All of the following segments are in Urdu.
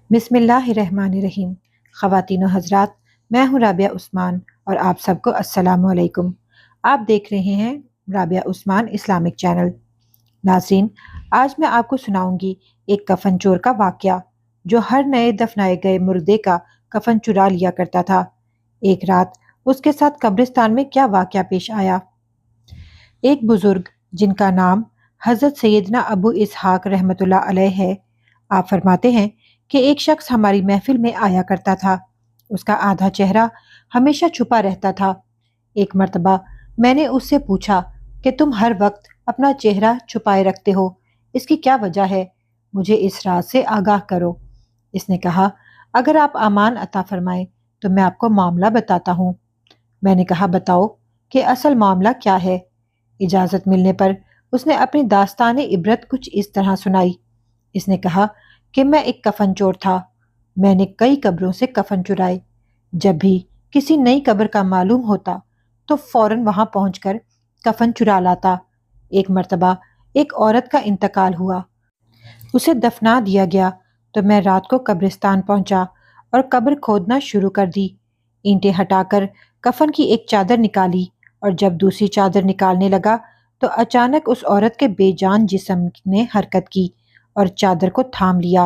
بسم اللہ الرحمن الرحیم۔ خواتین و حضرات، میں ہوں رابعہ عثمان اور آپ سب کو السلام علیکم۔ آپ دیکھ رہے ہیں رابعہ عثمان اسلامک چینل۔ ناظرین، آج میں آپ کو سناؤں گی ایک کفن چور کا واقعہ جو ہر نئے دفنائے گئے مردے کا کفن چرا لیا کرتا تھا۔ ایک رات اس کے ساتھ قبرستان میں کیا واقعہ پیش آیا۔ ایک بزرگ جن کا نام حضرت سیدنا ابو اسحاق رحمۃ اللہ علیہ ہے، آپ فرماتے ہیں کہ ایک شخص ہماری محفل میں آیا کرتا تھا۔ اس کا آدھا چہرہ ہمیشہ چھپا رہتا تھا۔ ایک مرتبہ میں نے اس سے پوچھا کہ تم ہر وقت اپنا چہرہ چھپائے رکھتے ہو، اس کی کیا وجہ ہے؟ مجھے اس راز سے آگاہ کرو۔ اس نے کہا، اگر آپ امان عطا فرمائیں تو میں آپ کو معاملہ بتاتا ہوں۔ میں نے کہا، بتاؤ کہ اصل معاملہ کیا ہے۔ اجازت ملنے پر اس نے اپنی داستان عبرت کچھ اس طرح سنائی۔ اس نے کہا کہ میں ایک کفن چور تھا۔ میں نے کئی قبروں سے کفن چرائے۔ جب بھی کسی نئی قبر کا معلوم ہوتا تو فوراً وہاں پہنچ کر کفن چرا لاتا۔ ایک مرتبہ ایک عورت کا انتقال ہوا، اسے دفنا دیا گیا تو میں رات کو قبرستان پہنچا اور قبر کھودنا شروع کر دی۔ اینٹیں ہٹا کر کفن کی ایک چادر نکالی اور جب دوسری چادر نکالنے لگا تو اچانک اس عورت کے بے جان جسم نے حرکت کی اور چادر کو تھام لیا۔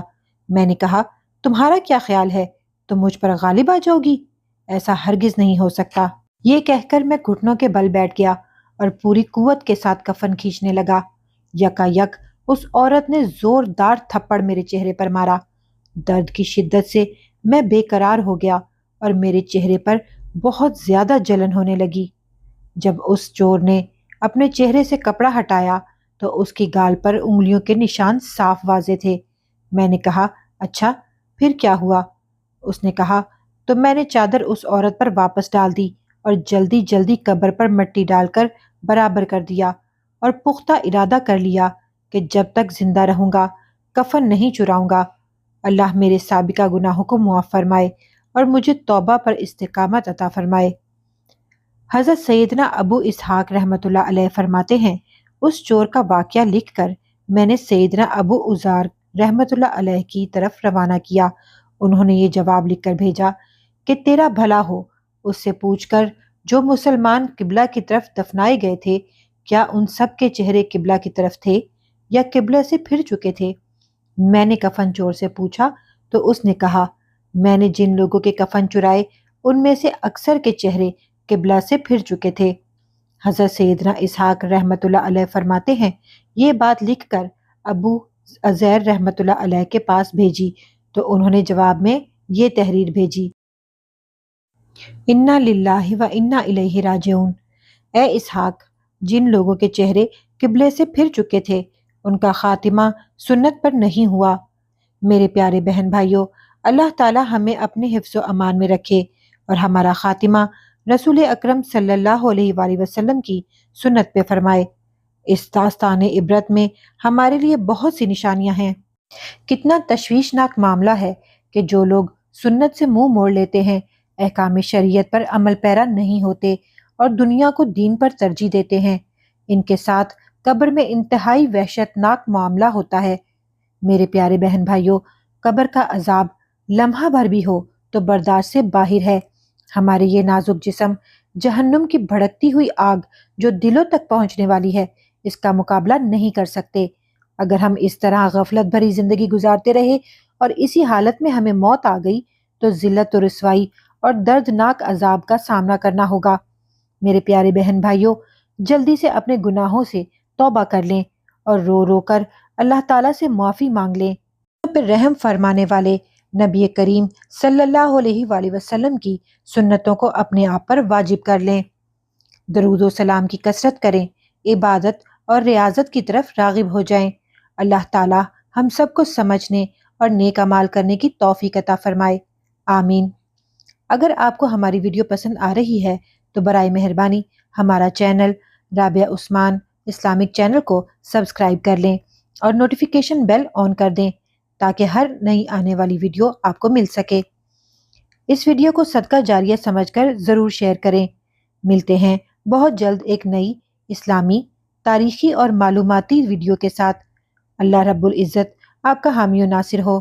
میں نے کہا، تمہارا کیا خیال ہے؟ تم مجھ پر غالب آ جاؤ گی؟ ایسا ہرگز نہیں ہو سکتا۔ یہ کہہ کر میں گھٹنوں کے بل بیٹھ گیا اور پوری قوت کے ساتھ کفن کھینچنے لگا۔ یکا یک اس عورت نے زوردار تھپڑ میرے چہرے پر مارا۔ درد کی شدت سے میں بے قرار ہو گیا اور میرے چہرے پر بہت زیادہ جلن ہونے لگی۔ جب اس چور نے اپنے چہرے سے کپڑا ہٹایا تو اس کی گال پر انگلیوں کے نشان صاف واضح تھے۔ میں نے کہا، اچھا پھر کیا ہوا؟ اس نے کہا، تو میں نے چادر اس عورت پر واپس ڈال دی اور جلدی جلدی قبر پر مٹی ڈال کر برابر کر دیا اور پختہ ارادہ کر لیا کہ جب تک زندہ رہوں گا کفن نہیں چراؤں گا۔ اللہ میرے سابقہ گناہوں کو معاف فرمائے اور مجھے توبہ پر استقامت عطا فرمائے۔ حضرت سیدنا ابو اسحاق رحمۃ اللہ علیہ فرماتے ہیں، اس چور کا واقعہ لکھ کر میں نے سیدنا ابو عزار رحمۃ اللہ علیہ کی طرف روانہ کیا۔ انہوں نے یہ جواب لکھ کر بھیجا کہ تیرا بھلا ہو، اس سے پوچھ کر جو مسلمان قبلہ کی طرف دفنائے گئے تھے کیا ان سب کے چہرے قبلہ کی طرف تھے یا قبلہ سے پھر چکے تھے؟ میں نے کفن چور سے پوچھا تو اس نے کہا، میں نے جن لوگوں کے کفن چرائے ان میں سے اکثر کے چہرے قبلہ سے پھر چکے تھے۔ حضرت سیدنا اسحاق رحمۃ اللہ علیہ فرماتے ہیں، یہ بات لکھ کر ابو عزیر رحمۃ اللہ علیہ کے پاس بھیجی تو انہوں نے جواب میں یہ تحریر بھیجی، انا للہ و انا الیہ راجعون۔ اے اسحاق، جن لوگوں کے چہرے قبلے سے پھر چکے تھے ان کا خاتمہ سنت پر نہیں ہوا۔ میرے پیارے بہن بھائیوں، اللہ تعالی ہمیں اپنے حفظ و امان میں رکھے اور ہمارا خاتمہ رسول اکرم صلی اللہ علیہ وآلہ وسلم کی سنت پہ فرمائے۔ اس داستان عبرت میں ہمارے لیے بہت سی نشانیاں ہیں۔ کتنا تشویشناک معاملہ ہے کہ جو لوگ سنت سے منہ موڑ لیتے ہیں، احکام شریعت پر عمل پیرا نہیں ہوتے اور دنیا کو دین پر ترجیح دیتے ہیں، ان کے ساتھ قبر میں انتہائی وحشت ناک معاملہ ہوتا ہے۔ میرے پیارے بہن بھائیوں، قبر کا عذاب لمحہ بھر بھی ہو تو برداشت سے باہر ہے۔ ہمارے یہ نازک جسم جہنم کی بھڑکتی ہوئی آگ جو دلوں تک پہنچنے والی ہے، اس کا مقابلہ نہیں کر سکتے۔ اگر ہم اس طرح غفلت بھری زندگی گزارتے رہے اور اسی حالت میں ہمیں موت آ گئی تو ذلت و رسوائی اور دردناک عذاب کا سامنا کرنا ہوگا۔ میرے پیارے بہن بھائیوں، جلدی سے اپنے گناہوں سے توبہ کر لیں اور رو رو کر اللہ تعالیٰ سے معافی مانگ لیں۔ پھر رحم فرمانے والے نبی کریم صلی اللہ علیہ وآلہ وسلم کی سنتوں کو اپنے آپ پر واجب کر لیں۔ درود و سلام کی کثرت کریں، عبادت اور ریاضت کی طرف راغب ہو جائیں۔ اللہ تعالیٰ ہم سب کو سمجھنے اور نیک اعمال کرنے کی توفیق عطا فرمائے، آمین۔ اگر آپ کو ہماری ویڈیو پسند آ رہی ہے تو برائے مہربانی ہمارا چینل رابعہ عثمان اسلامک چینل کو سبسکرائب کر لیں اور نوٹیفیکیشن بیل آن کر دیں تاکہ ہر نئی آنے والی ویڈیو آپ کو مل سکے۔ اس ویڈیو کو صدقہ جاریہ سمجھ کر ضرور شیئر کریں۔ ملتے ہیں بہت جلد ایک نئی اسلامی، تاریخی اور معلوماتی ویڈیو کے ساتھ۔ اللہ رب العزت آپ کا حامی و ناصر ہو۔